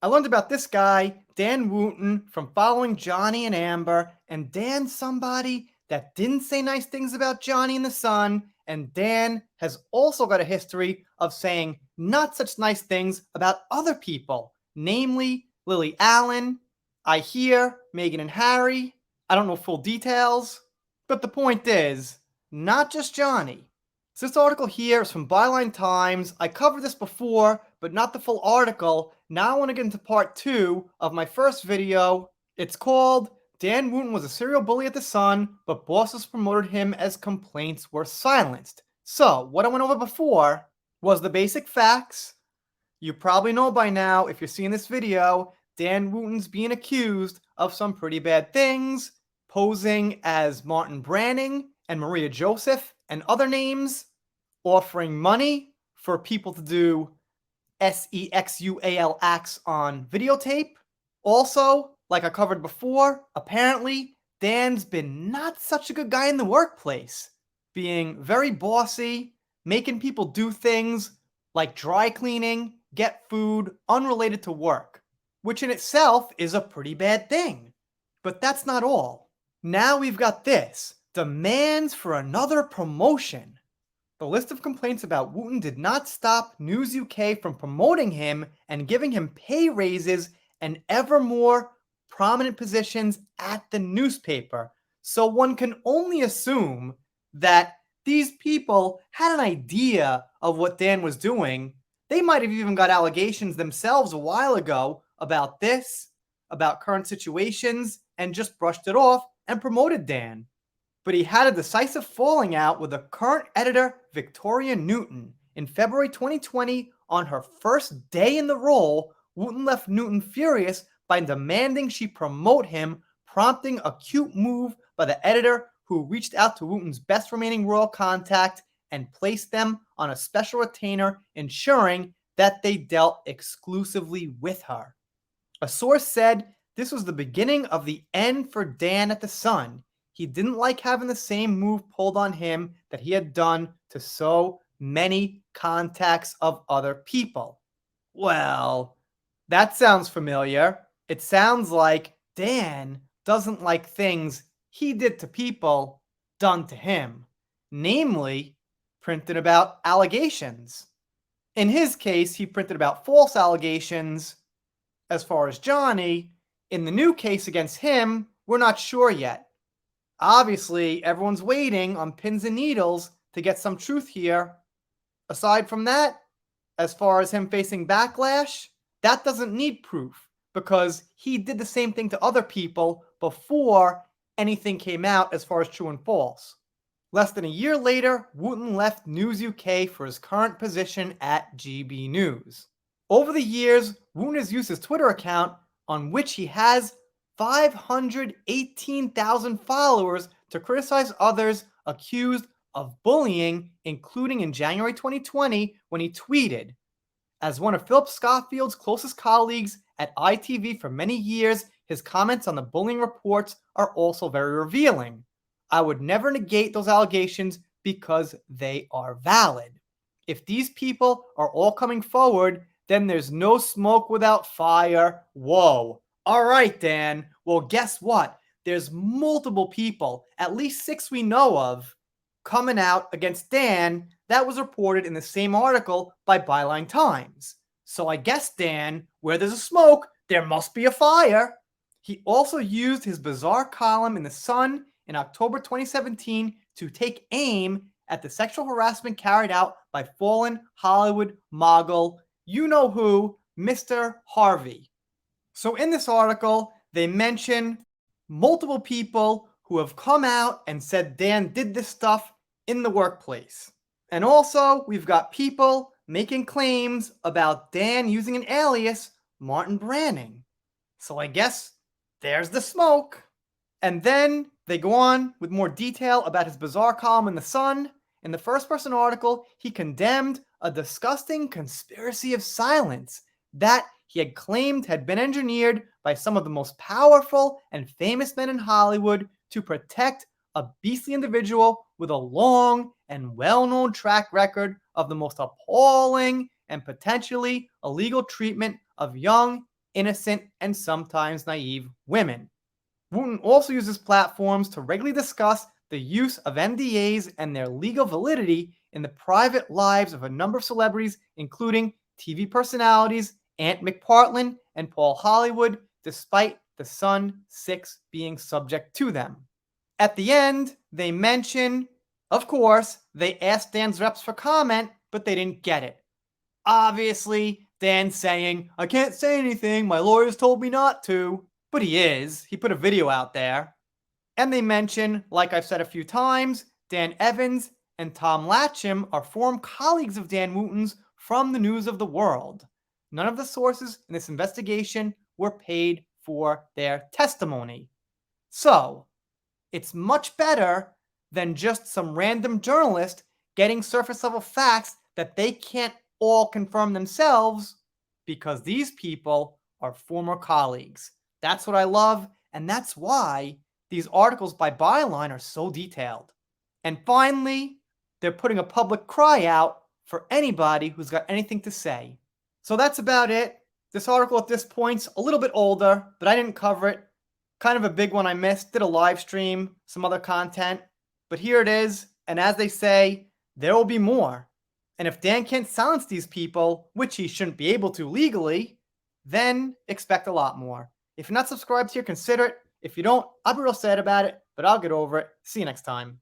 I learned about this guy, Dan Wootton, from following Johnny and Amber, and Dan's somebody that didn't say nice things about Johnny and the son, and Dan has also got a history of saying not such nice things about other people, namely Lily Allen, I hear, Meghan and Harry. I don't know full details, but the point is, not just Johnny. So this article here is from Byline Times. I covered this before, but not the full article. Now I want to get into part 2 of my first video. It's called Dan Wootton was a serial bully at the Sun, but bosses promoted him as complaints were silenced. So what I went over before was the basic facts. You probably know by now, if you're seeing this video, Dan Wootton's being accused of some pretty bad things, posing as Martin Branning and Maria Joseph and other names, offering money for people to do sexual acts on videotape. Also, like I covered before, apparently Dan's been not such a good guy in the workplace, being very bossy, making people do things like dry cleaning, get food unrelated to work, which in itself is a pretty bad thing. But that's not all. Now we've got this, demands for another promotion. The list of complaints about Wootton did not stop News UK from promoting him and giving him pay raises and ever more prominent positions at the newspaper. So one can only assume that these people had an idea of what Dan was doing. They might have even got allegations themselves a while ago about this, about current situations, and just brushed it off and promoted Dan. But he had a decisive falling out with the current editor, Victoria Newton. In February 2020, on her first day in the role, Wootton left Newton furious by demanding she promote him, prompting a cute move by the editor, who reached out to Wootton's best remaining royal contact and placed them on a special retainer, ensuring that they dealt exclusively with her. A source said this was the beginning of the end for Dan at the Sun. He didn't like having the same move pulled on him that he had done to so many contacts of other people. Well, that sounds familiar. It sounds like Dan doesn't like things he did to people done to him, namely printed about allegations. In his case, he printed about false allegations. As far as Johnny, in the new case against him, we're not sure yet. Obviously, everyone's waiting on pins and needles to get some truth here. Aside from that, as far as him facing backlash, that doesn't need proof because he did the same thing to other people before anything came out as far as true and false. Less than a year later, Wootton left News UK for his current position at GB News. Over the years, Wootton has used his Twitter account, on which he has 518,000 followers, to criticize others accused of bullying, including in January 2020 when he tweeted, "As one of Philip Schoffield's closest colleagues at ITV for many years, his comments on the bullying reports are also very revealing. I would never negate those allegations because they are valid. If these people are all coming forward, then there's no smoke without fire." Whoa. All right, Dan. Well, guess what? There's multiple people, at least 6 we know of, coming out against Dan. That was reported in the same article by Byline Times. So I guess, Dan, where there's a smoke, there must be a fire. He also used his bizarre column in The Sun in October 2017 to take aim at the sexual harassment carried out by fallen Hollywood mogul, you know who, Mr. Harvey. So in this article, they mention multiple people who have come out and said Dan did this stuff in the workplace. And also, we've got people making claims about Dan using an alias, Martin Branning. So I guess there's the smoke. And then they go on with more detail about his bizarre column in The Sun. In the first-person article, he condemned a disgusting conspiracy of silence that he had claimed had been engineered by some of the most powerful and famous men in Hollywood to protect a beastly individual with a long and well-known track record of the most appalling and potentially illegal treatment of young, innocent and sometimes naive women. Wooten also uses platforms to regularly discuss the use of NDAs and their legal validity in the private lives of a number of celebrities, including TV personalities Ant McPartlin and Paul Hollywood, despite the Sun 6 being subject to them. At the end, they mention, of course, they asked Dan's reps for comment, but they didn't get it. Obviously, Dan's saying, I can't say anything, my lawyers told me not to. But he is. He put a video out there. And they mention, like I've said a few times, Dan Evans and Tom Latcham are former colleagues of Dan Wootton's from the News of the World. None of the sources in this investigation were paid for their testimony. So, it's much better than just some random journalist getting surface level facts that they can't all confirm themselves, because these people are former colleagues. That's what I love, and that's why these articles by Byline are so detailed. And finally, they're putting a public cry out for anybody who's got anything to say. So that's about it. This article at this point's a little bit older, but I didn't cover it. Kind of a big one I missed. Did a live stream, some other content. But here it is, and as they say, there will be more. And if Dan can't silence these people, which he shouldn't be able to legally, then expect a lot more. If you're not subscribed here, consider it. If you don't, I'll be real sad about it, but I'll get over it. See you next time.